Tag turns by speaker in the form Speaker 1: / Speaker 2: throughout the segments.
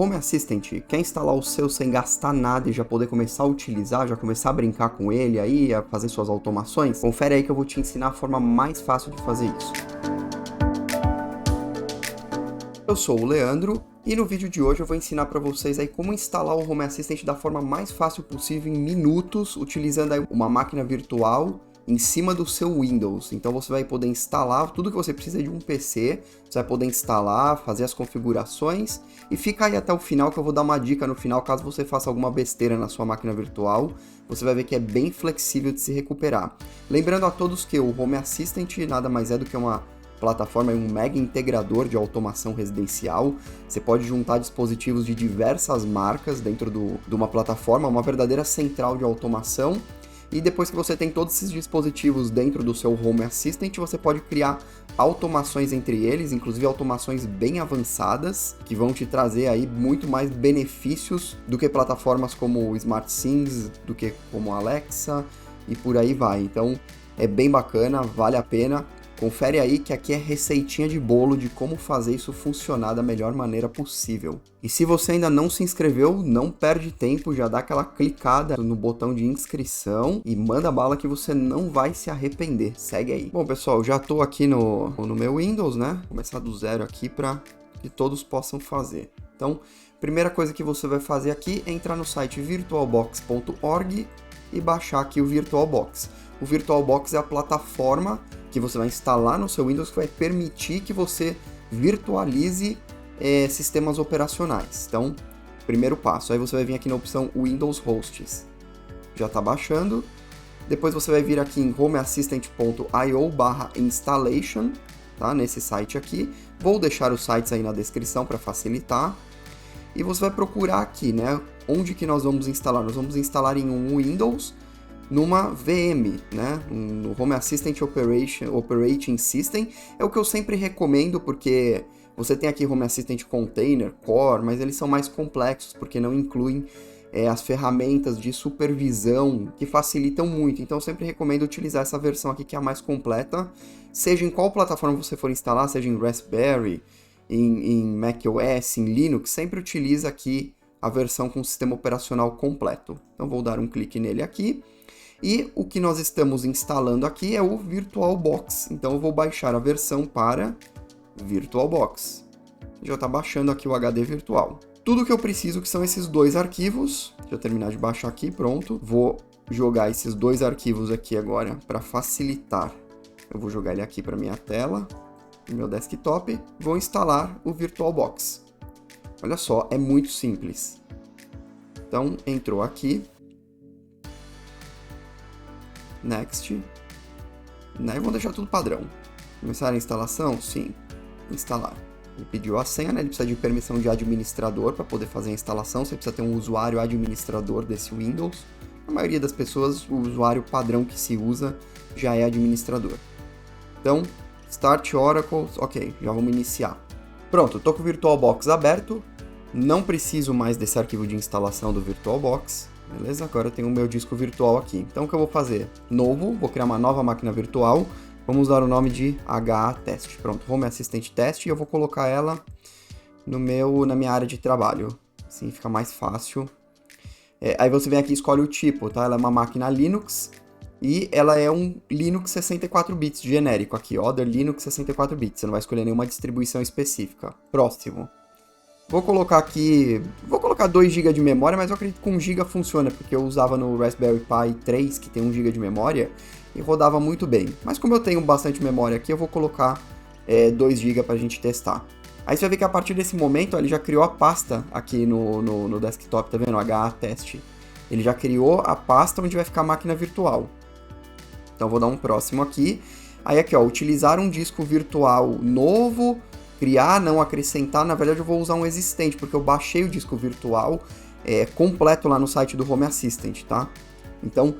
Speaker 1: Home Assistant, quer instalar o seu sem gastar nada e já poder começar a utilizar, já começar a brincar com ele aí, a fazer suas automações? Confere aí que eu vou te ensinar a forma mais fácil de fazer isso. Eu sou o Leandro e no vídeo de hoje eu vou ensinar para vocês aí como instalar o Home Assistant da forma mais fácil possível, em minutos, utilizando aí uma máquina virtual em cima do seu Windows. Então você vai poder instalar tudo que você precisa de um PC, você vai poder instalar, fazer as configurações e fica aí até o final que eu vou dar uma dica no final caso você faça alguma besteira na sua máquina virtual. Você vai ver que é bem flexível de se recuperar. Lembrando a todos que o Home Assistant nada mais é do que uma plataforma, um mega integrador de automação residencial. Você pode juntar dispositivos de diversas marcas dentro de uma plataforma, uma verdadeira central de automação. E depois que você tem todos esses dispositivos dentro do seu Home Assistant, você pode criar automações entre eles, inclusive automações bem avançadas, que vão te trazer aí muito mais benefícios do que plataformas como o SmartThings, do que como a Alexa e por aí vai. Então é bem bacana, vale a pena. Confere aí que aqui é receitinha de bolo de como fazer isso funcionar da melhor maneira possível. E se você ainda não se inscreveu, não perde tempo, já dá aquela clicada no botão de inscrição e manda bala que você não vai se arrepender. Segue aí. Bom, pessoal, já estou aqui no meu Windows, né? Vou começar do zero aqui para que todos possam fazer. Então, primeira coisa que você vai fazer aqui é entrar no site virtualbox.org e baixar aqui o VirtualBox. O VirtualBox é a plataforma que você vai instalar no seu Windows que vai permitir que você virtualize sistemas operacionais. Então, primeiro passo, aí você vai vir aqui na opção Windows Hosts. Já está baixando. Depois você vai vir aqui em homeassistant.io/installation, tá? Nesse site aqui. Vou deixar os sites aí na descrição para facilitar. E você vai procurar aqui, né? Onde que nós vamos instalar? Nós vamos instalar em um Windows, numa VM, né? No Home Assistant Operating System. É o que eu sempre recomendo, porque você tem aqui Home Assistant Container, Core, mas eles são mais complexos, porque não incluem as ferramentas de supervisão que facilitam muito. Então eu sempre recomendo utilizar essa versão aqui que é a mais completa, seja em qual plataforma você for instalar, seja em Raspberry, em macOS, em Linux, sempre utiliza aqui a versão com o sistema operacional completo. Então vou dar um clique nele aqui. E o que nós estamos instalando aqui é o VirtualBox. Então eu vou baixar a versão para VirtualBox. Já está baixando aqui o HD virtual. Tudo que eu preciso que são esses dois arquivos. Deixa eu terminar de baixar aqui, pronto. Vou jogar esses dois arquivos aqui agora para facilitar. Eu vou jogar ele aqui para minha tela, no meu desktop. Vou instalar o VirtualBox. Olha só, é muito simples. Então entrou aqui. Next. Né? Vamos deixar tudo padrão. Começar a instalação? Sim. Instalar. Ele pediu a senha, né? Ele precisa de permissão de administrador para poder fazer a instalação. Você precisa ter um usuário administrador desse Windows. A maioria das pessoas, o usuário padrão que se usa já é administrador. Então, Start Oracle. Ok, já vamos iniciar. Pronto, estou com o VirtualBox aberto. Não preciso mais desse arquivo de instalação do VirtualBox. Beleza? Agora eu tenho o meu disco virtual aqui. Então o que eu vou fazer? Novo, vou criar uma nova máquina virtual. Vamos dar o nome de HA Test. Pronto, Home Assistant Test, e eu vou colocar ela na minha área de trabalho. Assim fica mais fácil. Aí você vem aqui e escolhe o tipo, tá? Ela é uma máquina Linux e ela é um Linux 64 bits genérico aqui, Other Linux 64 bits. Você não vai escolher nenhuma distribuição específica. Próximo. Vou colocar 2 GB de memória, mas eu acredito que 1 GB funciona, porque eu usava no Raspberry Pi 3, que tem 1 GB de memória, e rodava muito bem. Mas como eu tenho bastante memória aqui, eu vou colocar 2 GB para a gente testar. Aí você vai ver que a partir desse momento, ó, ele já criou a pasta aqui no desktop, tá vendo? HA Test. Ele já criou a pasta onde vai ficar a máquina virtual. Então eu vou dar um próximo aqui. Aí aqui, ó, utilizar um disco virtual novo, criar, não acrescentar. Na verdade eu vou usar um existente, porque eu baixei o disco virtual completo lá no site do Home Assistant, tá? Então,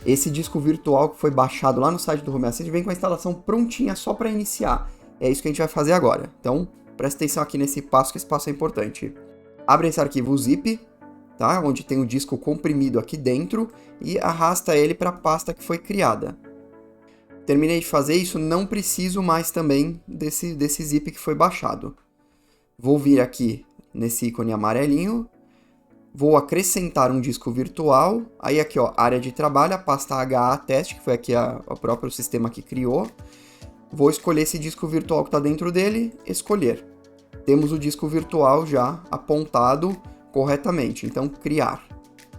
Speaker 1: esse disco virtual que foi baixado lá no site do Home Assistant vem com a instalação prontinha só para iniciar. É isso que a gente vai fazer agora. Então, presta atenção aqui nesse passo, que esse passo é importante. Abre esse arquivo zip, tá? Onde tem o disco comprimido aqui dentro, e arrasta ele para a pasta que foi criada. Terminei de fazer isso, não preciso mais também desse zip que foi baixado. Vou vir aqui nesse ícone amarelinho, vou acrescentar um disco virtual, aí aqui ó, área de trabalho, a pasta HA teste, que foi aqui o próprio sistema que criou. Vou escolher esse disco virtual que está dentro dele, escolher. Temos o disco virtual já apontado corretamente, então criar.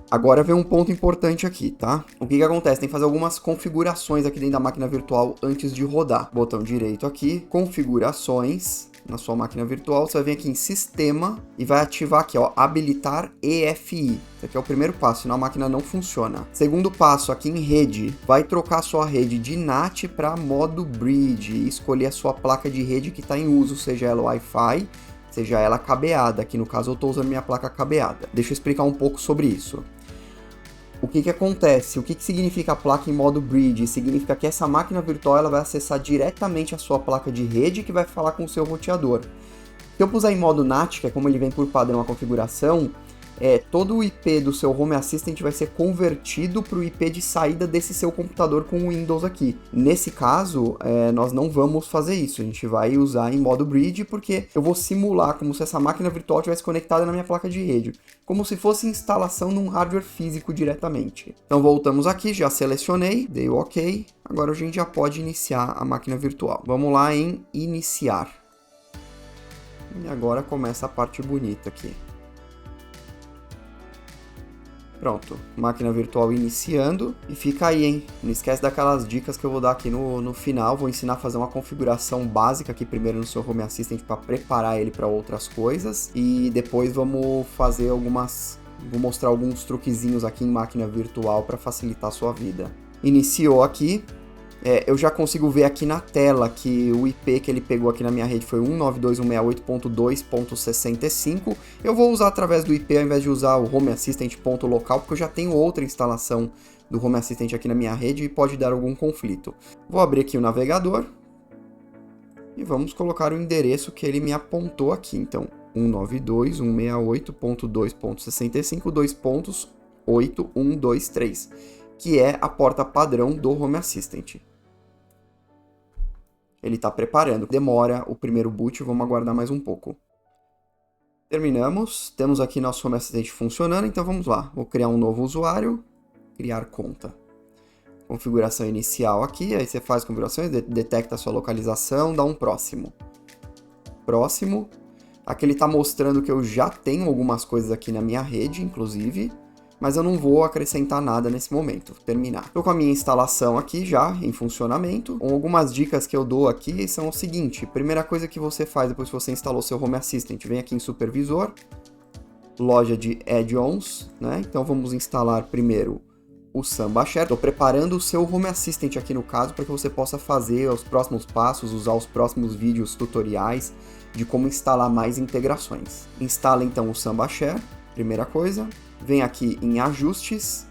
Speaker 1: Agora vem um ponto importante aqui, tá? O que acontece? Tem que fazer algumas configurações aqui dentro da máquina virtual antes de rodar. Botão direito aqui, configurações, na sua máquina virtual, você vai vir aqui em sistema e vai ativar aqui, ó, habilitar EFI. Esse aqui é o primeiro passo, senão a máquina não funciona. Segundo passo, aqui em rede, vai trocar a sua rede de NAT para modo Bridge e escolher a sua placa de rede que está em uso, seja ela Wi-Fi, seja ela cabeada. Aqui no caso eu estou usando minha placa cabeada. Deixa eu explicar um pouco sobre isso. O que acontece? O que significa a placa em modo Bridge? Significa que essa máquina virtual ela vai acessar diretamente a sua placa de rede que vai falar com o seu roteador. Se eu puser em modo NAT, que é como ele vem por padrão a configuração, todo o IP do seu Home Assistant vai ser convertido para o IP de saída desse seu computador com o Windows aqui. Nesse caso, nós não vamos fazer isso, a gente vai usar em modo Bridge, porque eu vou simular como se essa máquina virtual estivesse conectada na minha placa de rede, como se fosse instalação num hardware físico diretamente. Então voltamos aqui, já selecionei, dei o OK, agora a gente já pode iniciar a máquina virtual. Vamos lá em iniciar. E agora começa a parte bonita aqui. Pronto, máquina virtual iniciando e fica aí, hein? Não esquece daquelas dicas que eu vou dar aqui no final. Vou ensinar a fazer uma configuração básica aqui primeiro no seu Home Assistant para preparar ele para outras coisas. E depois vamos fazer vou mostrar alguns truquezinhos aqui em máquina virtual para facilitar a sua vida. Iniciou aqui. Eu já consigo ver aqui na tela que o IP que ele pegou aqui na minha rede foi 192.168.2.65. Eu vou usar através do IP ao invés de usar o Home Assistant.local, porque eu já tenho outra instalação do Home Assistant aqui na minha rede e pode dar algum conflito. Vou abrir aqui o navegador e vamos colocar o endereço que ele me apontou aqui. Então, 192.168.2.65.2.8123, que é a porta padrão do Home Assistant. Ele está preparando. Demora o primeiro boot, vamos aguardar mais um pouco. Terminamos. Temos aqui nosso Home Assistant funcionando, então vamos lá. Vou criar um novo usuário, criar conta. Configuração inicial aqui, aí você faz configurações, detecta a sua localização, dá um próximo. Próximo. Aqui ele está mostrando que eu já tenho algumas coisas aqui na minha rede, inclusive, mas eu não vou acrescentar nada nesse momento. Terminar. Estou com a minha instalação aqui já em funcionamento. Algumas dicas que eu dou aqui são o seguinte. Primeira coisa que você faz depois que você instalou seu Home Assistant, vem aqui em Supervisor, loja de Add-ons, né? Então vamos instalar primeiro o Samba Share. Estou preparando o seu Home Assistant aqui no caso para que você possa fazer os próximos passos, usar os próximos vídeos tutoriais de como instalar mais integrações. Instala então o Samba Share, primeira coisa. Vem aqui em ajustes,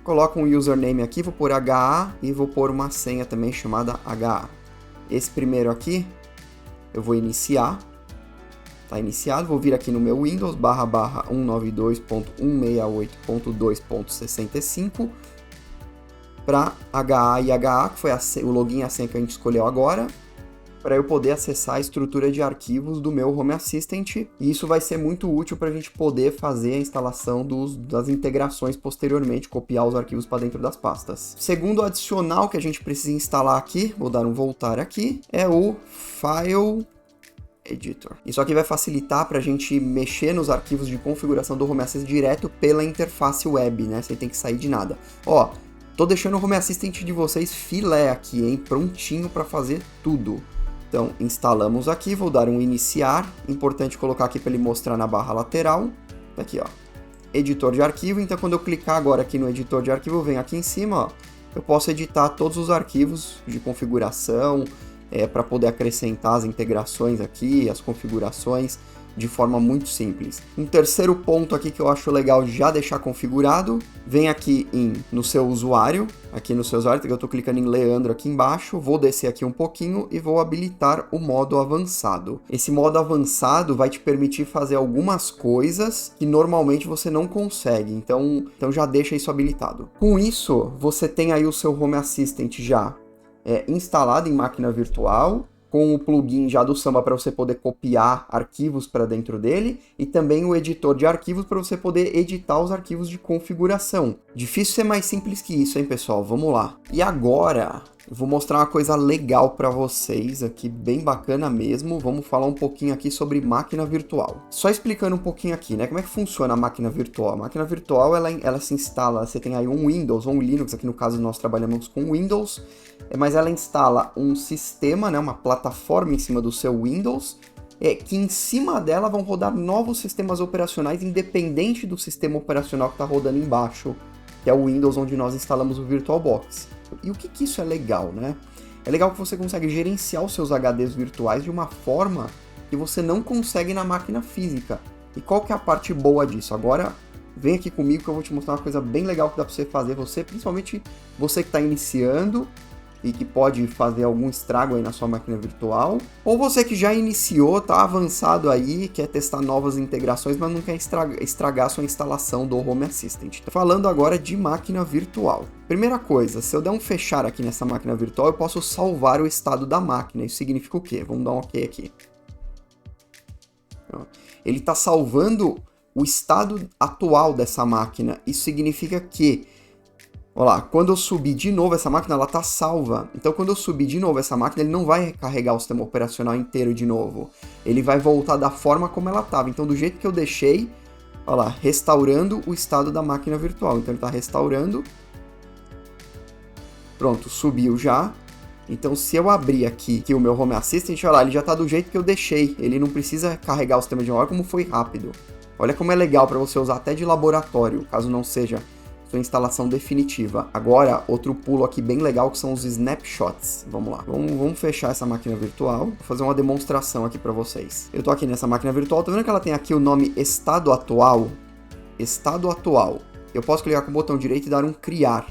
Speaker 1: coloca um username aqui, vou pôr HA e vou pôr uma senha também chamada HA. Esse primeiro aqui eu vou iniciar, está iniciado, vou vir aqui no meu Windows, /192.168.2.65 para HA e HA, que foi o login e a senha que a gente escolheu agora, para eu poder acessar a estrutura de arquivos do meu Home Assistant, e isso vai ser muito útil para a gente poder fazer a instalação das integrações posteriormente, copiar os arquivos para dentro das pastas. Segundo adicional que a gente precisa instalar aqui, vou dar um voltar aqui, é o File Editor. Isso aqui vai facilitar para a gente mexer nos arquivos de configuração do Home Assistant direto pela interface web, né? Sem ter que sair de nada. Ó, tô deixando o Home Assistant de vocês filé aqui, hein? Prontinho para fazer tudo. Então, instalamos aqui, vou dar um iniciar, importante colocar aqui para ele mostrar na barra lateral, tá aqui ó, editor de arquivo, então quando eu clicar agora aqui no editor de arquivo, eu venho aqui em cima, ó, eu posso editar todos os arquivos de configuração, para poder acrescentar as integrações aqui, as configurações, de forma muito simples. Um terceiro ponto aqui que eu acho legal já deixar configurado, vem aqui no seu usuário, que eu estou clicando em Leandro aqui embaixo, vou descer aqui um pouquinho e vou habilitar o modo avançado. Esse modo avançado vai te permitir fazer algumas coisas que normalmente você não consegue, então já deixa isso habilitado. Com isso, você tem aí o seu Home Assistant já instalado em máquina virtual, com o plugin já do Samba para você poder copiar arquivos para dentro dele e também o editor de arquivos para você poder editar os arquivos de configuração. Difícil ser mais simples que isso, hein, pessoal? Vamos lá. E agora, eu vou mostrar uma coisa legal para vocês aqui, bem bacana mesmo. Vamos falar um pouquinho aqui sobre máquina virtual. Só explicando um pouquinho aqui, né? Como é que funciona a máquina virtual? A máquina virtual, ela se instala, você tem aí um Windows ou um Linux, aqui no caso nós trabalhamos com Windows, mas ela instala um sistema, né, uma plataforma em cima do seu Windows, que em cima dela vão rodar novos sistemas operacionais, independente do sistema operacional que está rodando embaixo, que é o Windows onde nós instalamos o VirtualBox. E o que isso é legal, né? É legal que você consegue gerenciar os seus HDs virtuais de uma forma que você não consegue na máquina física. E qual que é a parte boa disso? Agora, vem aqui comigo que eu vou te mostrar uma coisa bem legal que dá para você fazer, principalmente você que está iniciando e que pode fazer algum estrago aí na sua máquina virtual, ou você que já iniciou, tá avançado aí, quer testar novas integrações, mas não quer estragar a sua instalação do Home Assistant. Tô falando agora de máquina virtual. Primeira coisa, se eu der um fechar aqui nessa máquina virtual, eu posso salvar o estado da máquina. Isso significa o quê? Vamos dar um OK aqui. Ele está salvando o estado atual dessa máquina. Isso significa que, olha lá, quando eu subir de novo essa máquina, ela está salva. Então, quando eu subir de novo essa máquina, ele não vai recarregar o sistema operacional inteiro de novo. Ele vai voltar da forma como ela estava. Então, do jeito que eu deixei, olha lá, restaurando o estado da máquina virtual. Então, ele está restaurando. Pronto, subiu já. Então, se eu abrir aqui o meu Home Assistant, olha lá, ele já está do jeito que eu deixei. Ele não precisa carregar o sistema de novo. Olha como foi rápido. Olha como é legal para você usar até de laboratório, caso não seja sua instalação definitiva. Agora, outro pulo aqui bem legal que são os snapshots. Vamos lá. Vamos fechar essa máquina virtual. Vou fazer uma demonstração aqui para vocês. Eu tô aqui nessa máquina virtual. Tá vendo que ela tem aqui o nome estado atual? Estado atual. Eu posso clicar com o botão direito e dar um criar.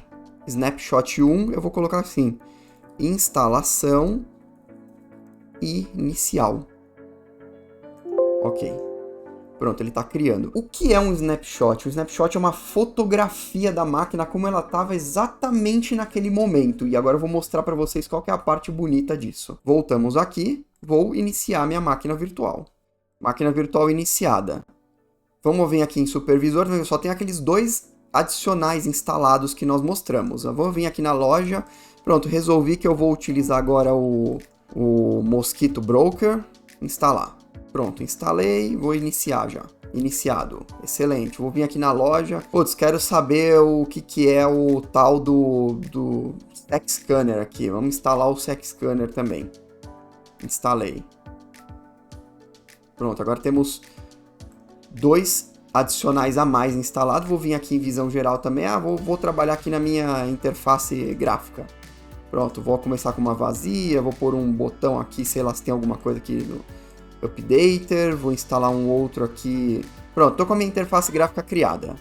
Speaker 1: Snapshot 1, eu vou colocar assim: instalação inicial. Ok. Pronto, ele está criando. O que é um snapshot? Um snapshot é uma fotografia da máquina como ela estava exatamente naquele momento. E agora eu vou mostrar para vocês qual que é a parte bonita disso. Voltamos aqui, vou iniciar minha máquina virtual. Máquina virtual iniciada. Vamos vir aqui em supervisor, só tem aqueles dois adicionais instalados que nós mostramos. Eu vou vir aqui na loja. Pronto, resolvi que eu vou utilizar agora o Mosquito Broker. Instalar. Pronto, instalei, vou iniciar já. Iniciado, excelente. Vou vir aqui na loja. Putz, quero saber o que é o tal do Sex Scanner aqui. Vamos instalar o Sex Scanner também. Instalei. Pronto, agora temos dois adicionais a mais instalados. Vou vir aqui em visão geral também. Vou trabalhar aqui na minha interface gráfica. Pronto, vou começar com uma vazia. Vou pôr um botão aqui, sei lá se tem alguma coisa aqui no Updater, vou instalar um outro aqui. Pronto, tô com a minha interface gráfica criada.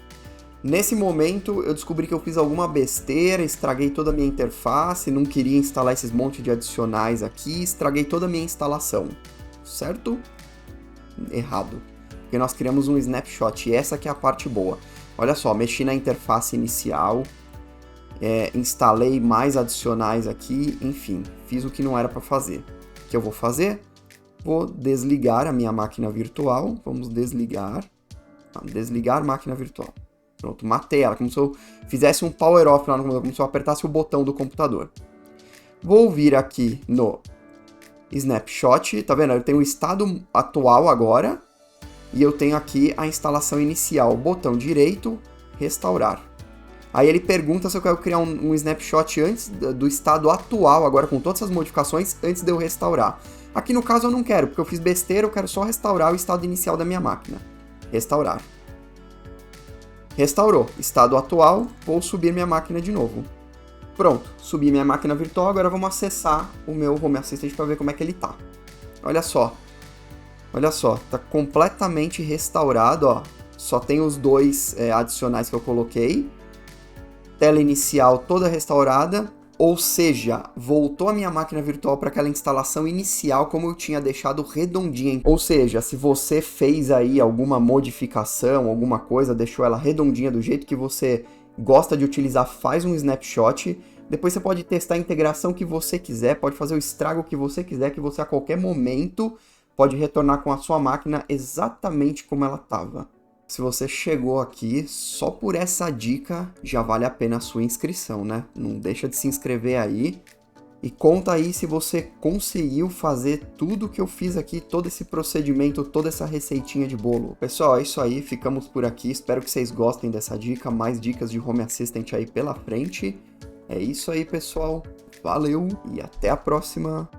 Speaker 1: Nesse momento eu descobri que eu fiz alguma besteira, estraguei toda a minha interface, não queria instalar esses monte de adicionais aqui, estraguei toda a minha instalação. Certo? Errado. Porque nós criamos um snapshot e essa que é a parte boa. Olha só, mexi na interface inicial, instalei mais adicionais aqui, enfim, fiz o que não era para fazer. O que eu vou fazer? Vou desligar a minha máquina virtual. Vamos desligar. Desligar máquina virtual. Pronto, matei ela. Como se eu fizesse um power off lá no computador. Como se eu apertasse o botão do computador. Vou vir aqui no Snapshot. Tá vendo? Eu tenho o estado atual agora. E eu tenho aqui a instalação inicial. Botão direito, restaurar. Aí ele pergunta se eu quero criar um snapshot antes do estado atual, agora com todas essas modificações, antes de eu restaurar. Aqui no caso eu não quero, porque eu fiz besteira, eu quero só restaurar o estado inicial da minha máquina. Restaurar. Restaurou. Estado atual, vou subir minha máquina de novo. Pronto, subi minha máquina virtual, agora vamos acessar o meu Home Assistant para ver como é que ele tá. Olha só, tá completamente restaurado, ó. Só tem os dois adicionais que eu coloquei. Tela inicial toda restaurada. Ou seja, voltou a minha máquina virtual para aquela instalação inicial como eu tinha deixado redondinha. Ou seja, se você fez aí alguma modificação, alguma coisa, deixou ela redondinha do jeito que você gosta de utilizar, faz um snapshot, Depois você pode testar a integração que você quiser, pode fazer o estrago que você quiser, que você a qualquer momento pode retornar com a sua máquina exatamente como ela estava. Se você chegou aqui, só por essa dica já vale a pena a sua inscrição, né? Não deixa de se inscrever aí. E conta aí se você conseguiu fazer tudo que eu fiz aqui, todo esse procedimento, toda essa receitinha de bolo. Pessoal, é isso aí, ficamos por aqui. Espero que vocês gostem dessa dica, mais dicas de Home Assistant aí pela frente. É isso aí, pessoal. Valeu e até a próxima.